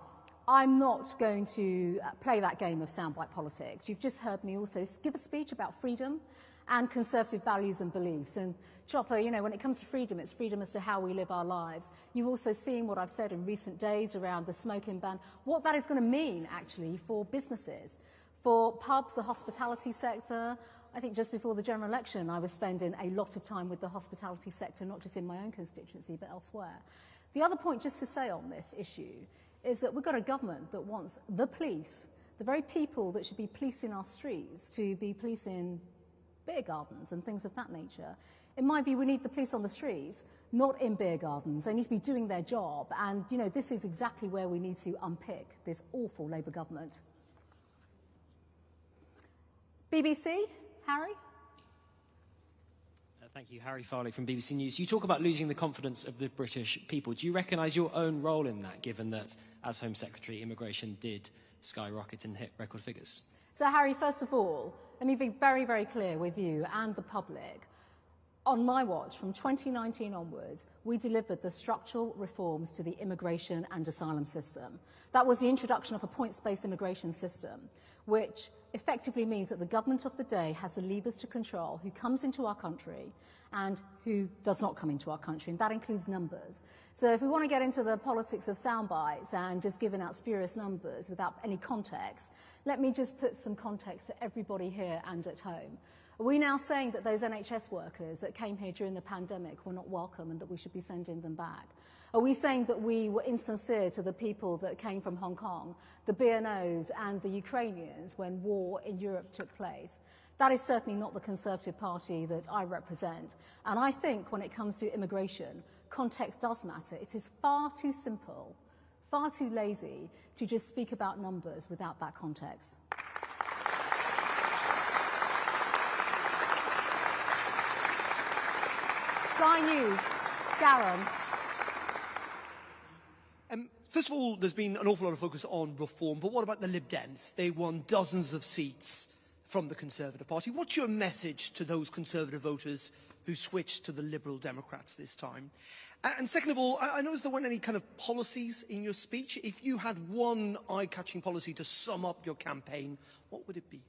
I'm not going to play that game of soundbite politics. You've just heard me also give a speech about freedom and Conservative values and beliefs. And Chopper, you know, when it comes to freedom, it's freedom as to how we live our lives. You've also seen what I've said in recent days around the smoking ban, what that is going to mean, actually, for businesses, for pubs, the hospitality sector. I think just before the general election, I was spending a lot of time with the hospitality sector, not just in my own constituency, but elsewhere. The other point, just to say on this issue, is that we've got a government that wants the police, the very people that should be policing our streets, to be policing beer gardens and things of that nature. In my view, we need the police on the streets, not in beer gardens. They need to be doing their job. And, you know, this is exactly where we need to unpick this awful Labour government. BBC, Harry? Thank you. Harry Farley from BBC News. You talk about losing the confidence of the British people. Do you recognise your own role in that, given that, as Home Secretary, immigration did skyrocket and hit record figures? So, Harry, first of all, let me be very, very clear with you and the public. On my watch, from 2019 onwards, we delivered the structural reforms to the immigration and asylum system. That was the introduction of a points-based immigration system, which effectively means that the government of the day has the levers to control who comes into our country and who does not come into our country, and that includes numbers. So if we want to get into the politics of sound bites and just giving out spurious numbers without any context, let me just put some context to everybody here and at home. Are we now saying that those NHS workers that came here during the pandemic were not welcome and that we should be sending them back? Are we saying that we were insincere to the people that came from Hong Kong, the BNOs and the Ukrainians when war in Europe took place? That is certainly not the Conservative Party that I represent. And I think when it comes to immigration, context does matter. It is far too simple, far too lazy to just speak about numbers without that context. Sky News, Darren. First of all, there's been an awful lot of focus on reform, but what about the Lib Dems? They won dozens of seats from the Conservative Party. What's your message to those Conservative voters who switched to the Liberal Democrats this time? And second of all, I noticed there weren't any kind of policies in your speech. If you had one eye-catching policy to sum up your campaign, what would it be?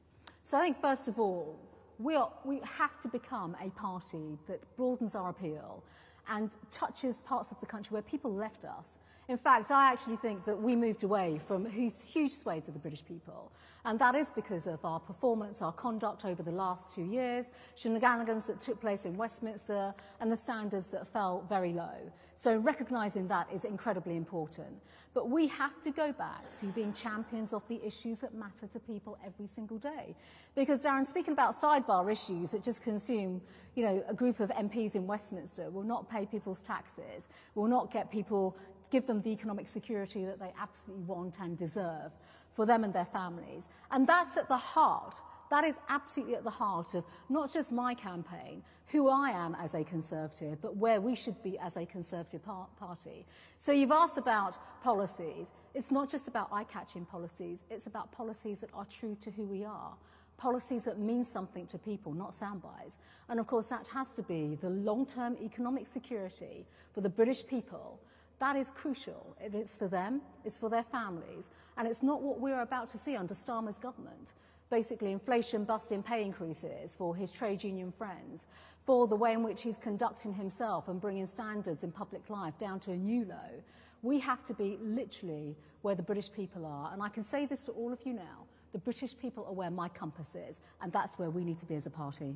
So I think, first of all, we have to become a party that broadens our appeal and touches parts of the country where people left us. In fact, I actually think that we moved away from huge swathes of the British people. And that is because of our performance, our conduct over the last 2 years, shenanigans that took place in Westminster, and the standards that fell very low. So recognising that is incredibly important. But we have to go back to being champions of the issues that matter to people every single day. Because, Darren, speaking about sidebar issues that just consume, you know, a group of MPs in Westminster, will not pay people's taxes, will not get people, give them the economic security that they absolutely want and deserve for them and their families. And that's at the heart. that is absolutely at the heart of not just my campaign, who I am as a Conservative, but where we should be as a Conservative party. So you've asked about policies. It's not just about eye-catching policies. It's about policies that are true to who we are. Policies that mean something to people, not soundbites. And of course, that has to be the long-term economic security for the British people. That is crucial. It's for them, it's for their families, and it's not what we're about to see under Starmer's government. Basically, inflation busting pay increases for his trade union friends, for the way in which he's conducting himself and bringing standards in public life down to a new low. We have to be literally where the British people are, and I can say this to all of you now. The British people are where my compass is, and that's where we need to be as a party.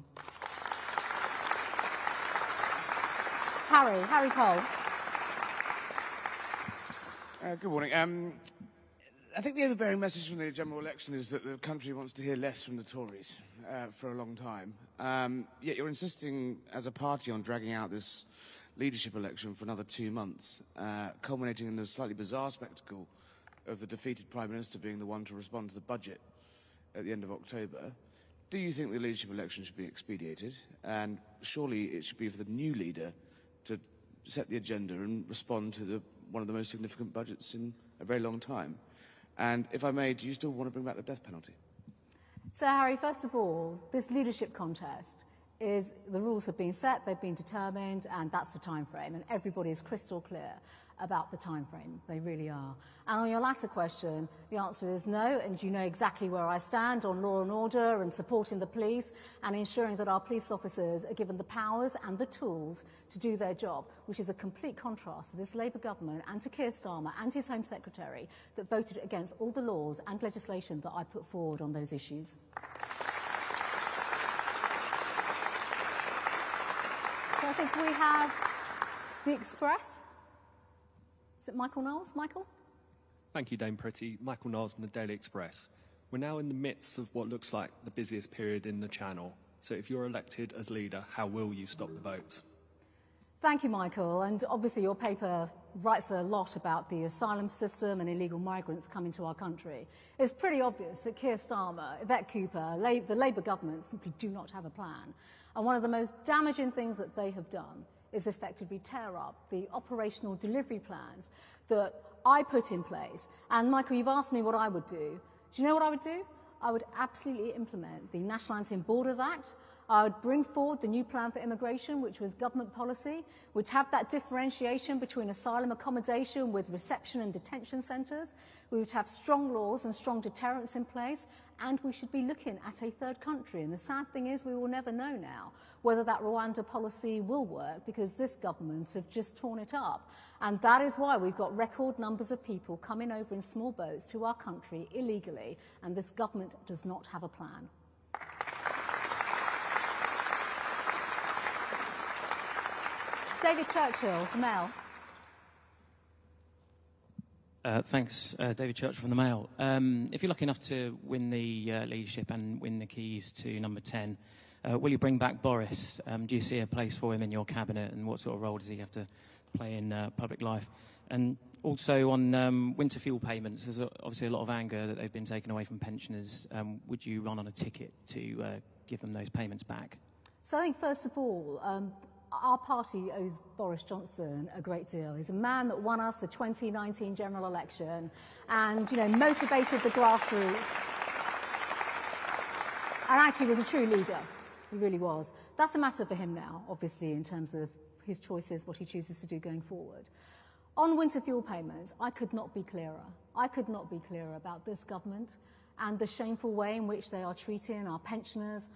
Harry Cole. Good morning. I think the overbearing message from the general election is that the country wants to hear less from the Tories for a long time. Yet you're insisting as a party on dragging out this leadership election for another 2 months, culminating in the slightly bizarre spectacle of the defeated Prime Minister being the one to respond to the budget at the end of October. Do you think the leadership election should be expedited? And surely it should be for the new leader to set the agenda and respond to one of the most significant budgets in a very long time. And if I may, do you still want to bring back the death penalty? So, Harry, first of all, this leadership contest is, the rules have been set, they've been determined, and that's the time frame. And everybody is crystal clear about the time frame. They really are. And on your latter question, the answer is no, and you know exactly where I stand on law and order and supporting the police and ensuring that our police officers are given the powers and the tools to do their job, which is a complete contrast to this Labour government and to Keir Starmer and his Home Secretary that voted against all the laws and legislation that I put forward on those issues. So I think we have the Express. Is it Michael Knowles? Michael? Thank you, Dame Priti. Michael Knowles from the Daily Express. We're now in the midst of what looks like the busiest period in the Channel. So if you're elected as leader, how will you stop the votes? Thank you, Michael. And obviously your paper writes a lot about the asylum system and illegal migrants coming to our country. It's pretty obvious that Keir Starmer, Yvette Cooper, the Labour government simply do not have a plan. And one of the most damaging things that they have done is effectively tear up the operational delivery plans that I put in place. And Michael, you've asked me what I would do. Do you know what I would do? I would absolutely implement the National Anti-Borders Act. I would bring forward the new plan for immigration, which was government policy, which have that differentiation between asylum accommodation with reception and detention centres. We would have strong laws and strong deterrents in place, and we should be looking at a third country. And the sad thing is we will never know now whether that Rwanda policy will work, because this government have just torn it up. And that is why we've got record numbers of people coming over in small boats to our country illegally, and this government does not have a plan. David Churchill, The Mail. Thanks, David Churchill from The Mail. If you're lucky enough to win the leadership and win the keys to number 10, will you bring back Boris? Do you see a place for him in your cabinet, and what sort of role does he have to play in public life? And also on winter fuel payments, there's obviously a lot of anger that they've been taken away from pensioners. Would you run on a ticket to give them those payments back? So I think, first of all, our party owes Boris Johnson a great deal. He's a man that won us the 2019 general election and, you know, motivated the grassroots and actually was a true leader. He really was. That's a matter for him now, obviously, in terms of his choices, what he chooses to do going forward. On winter fuel payments, I could not be clearer. I could not be clearer about this government and the shameful way in which they are treating our pensioners,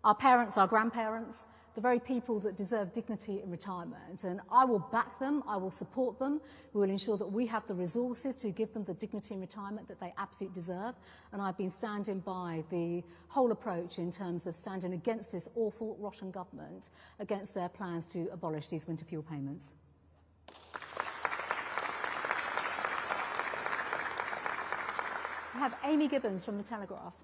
our parents, our grandparents, the very people that deserve dignity in retirement. And I will back them, I will support them, we will ensure that we have the resources to give them the dignity in retirement that they absolutely deserve. And I've been standing by the whole approach in terms of standing against this awful, rotten government, against their plans to abolish these winter fuel payments. I have Amy Gibbons from The Telegraph.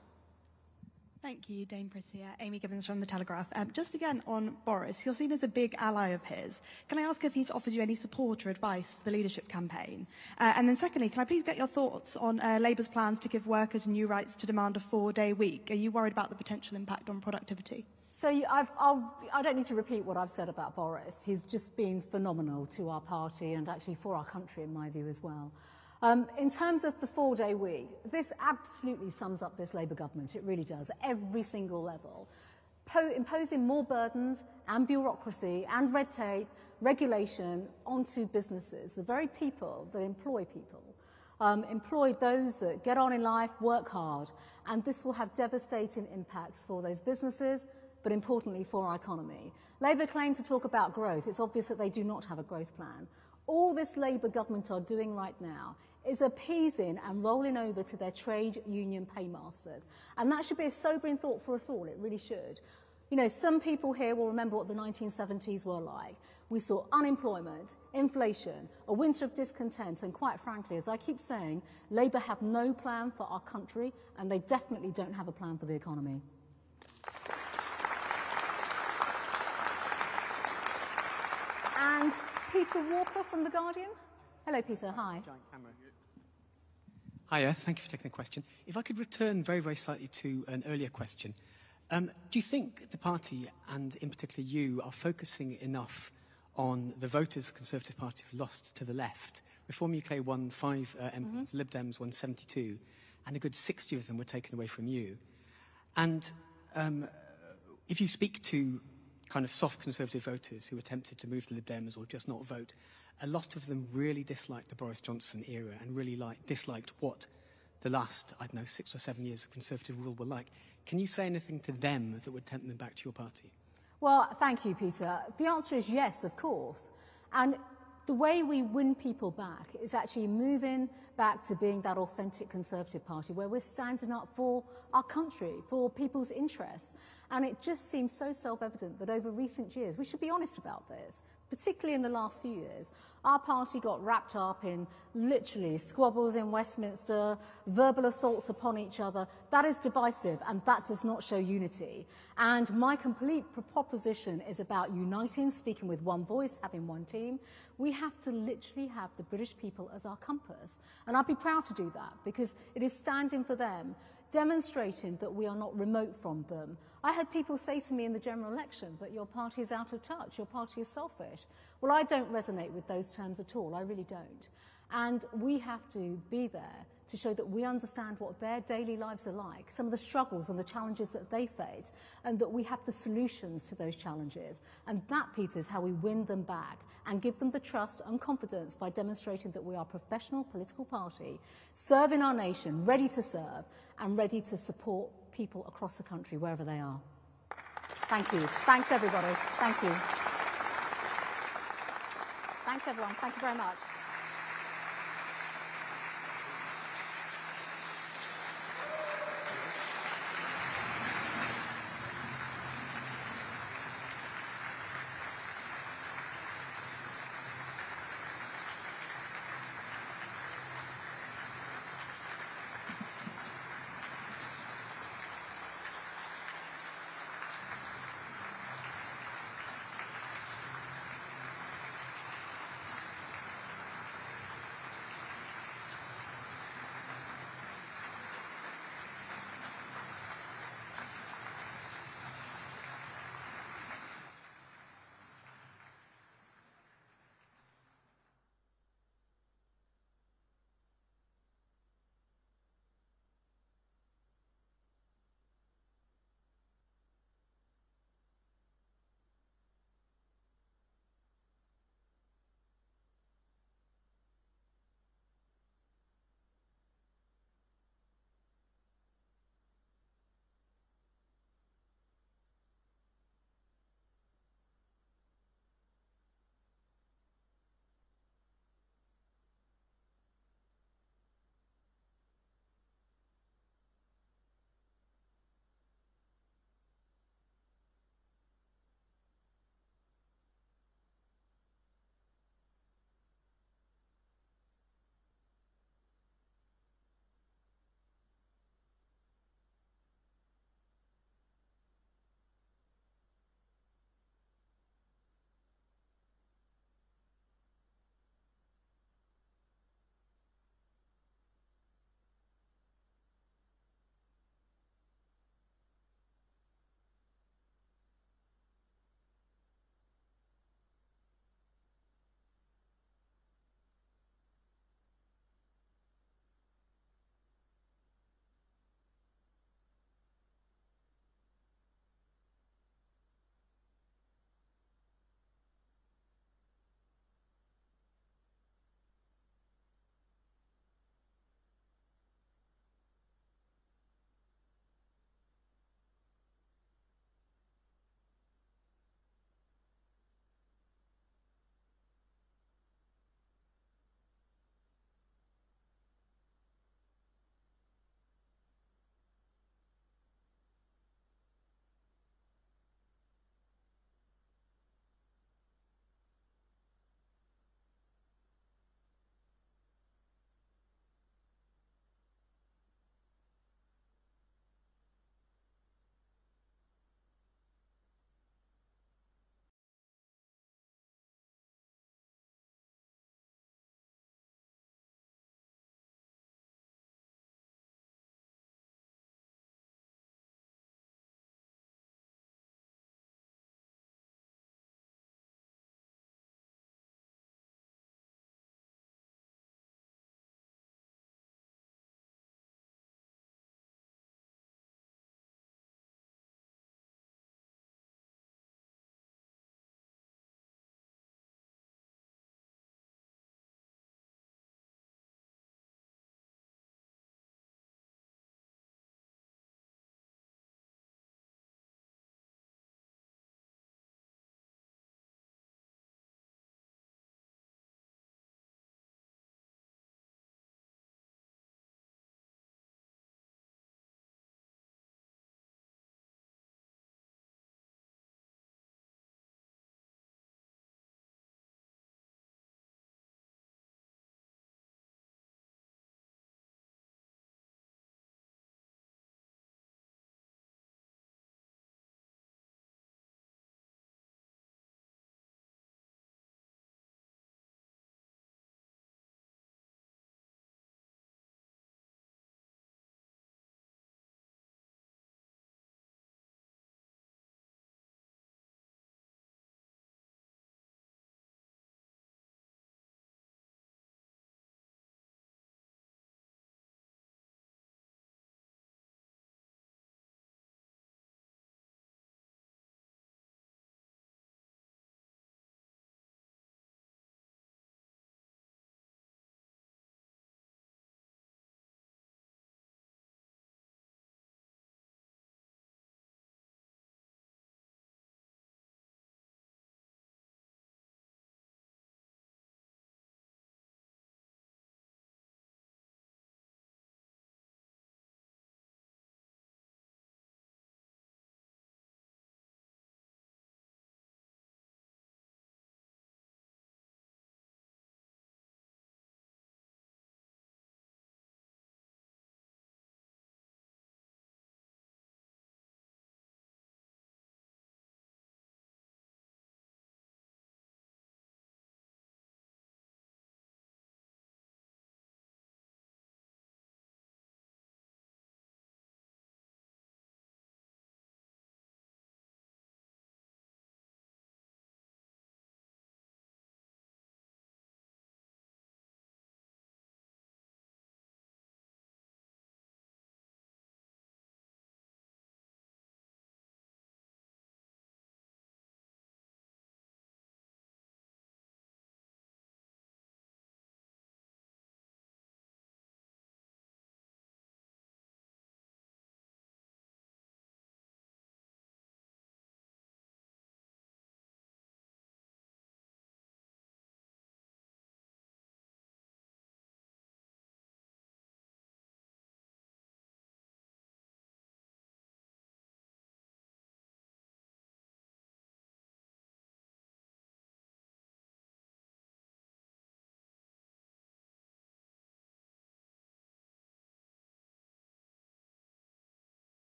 Thank you, Dame Priti. Amy Gibbons from The Telegraph. Just again on Boris, you're seen as a big ally of his. Can I ask if he's offered you any support or advice for the leadership campaign? And then secondly, can I please get your thoughts on Labour's plans to give workers new rights to demand a 4-day week? Are you worried about the potential impact on productivity? So I don't need to repeat what I've said about Boris. He's just been phenomenal to our party and actually for our country, in my view, as well. In terms of the 4-day week, this absolutely sums up this Labour government. It really does, at every single level. Imposing more burdens and bureaucracy and red tape, regulation onto businesses, the very people that employ people. Employ those that get on in life, work hard, and this will have devastating impacts for those businesses, but importantly for our economy. Labour claim to talk about growth. It's obvious that they do not have a growth plan. All this Labour government are doing right now is appeasing and rolling over to their trade union paymasters. And that should be a sobering thought for us all, it really should. You know, some people here will remember what the 1970s were like. We saw unemployment, inflation, a winter of discontent, and quite frankly, as I keep saying, Labour have no plan for our country, and they definitely don't have a plan for the economy. And Peter Walker from The Guardian. Hello, Peter. Hi. Hiya. Thank you for taking the question. If I could return very, very slightly to an earlier question. Do you think the party, and in particular you, are focusing enough on the voters the Conservative Party have lost to the left? Reform UK won 5 MPs, Lib Dems won 72, and a good 60 of them were taken away from you. And if you speak to kind of soft Conservative voters who attempted to move to Lib Dems or just not vote, a lot of them really disliked the Boris Johnson era and really disliked what the last, I don't know, 6 or 7 years of Conservative rule were like. Can you say anything to them that would tempt them back to your party? Well, thank you, Peter. The answer is yes, of course. And the way we win people back is actually moving back to being that authentic Conservative Party where we're standing up for our country, for people's interests. And it just seems so self-evident that over recent years, we should be honest about this, particularly in the last few years, our party got wrapped up in literally squabbles in Westminster, verbal assaults upon each other. That is divisive and that does not show unity. And my complete proposition is about uniting, speaking with one voice, having one team. We have to literally have the British people as our compass. And I'd be proud to do that because it is standing for them, demonstrating that we are not remote from them. I had people say to me in the general election that your party is out of touch, your party is selfish. Well, I don't resonate with those terms at all, I really don't. And we have to be there to show that we understand what their daily lives are like, some of the struggles and the challenges that they face, and that we have the solutions to those challenges. And that, Peter, is how we win them back and give them the trust and confidence by demonstrating that we are a professional political party, serving our nation, ready to serve, and ready to support people across the country, wherever they are. Thank you. Thanks, everybody. Thank you. Thanks, everyone. Thank you very much.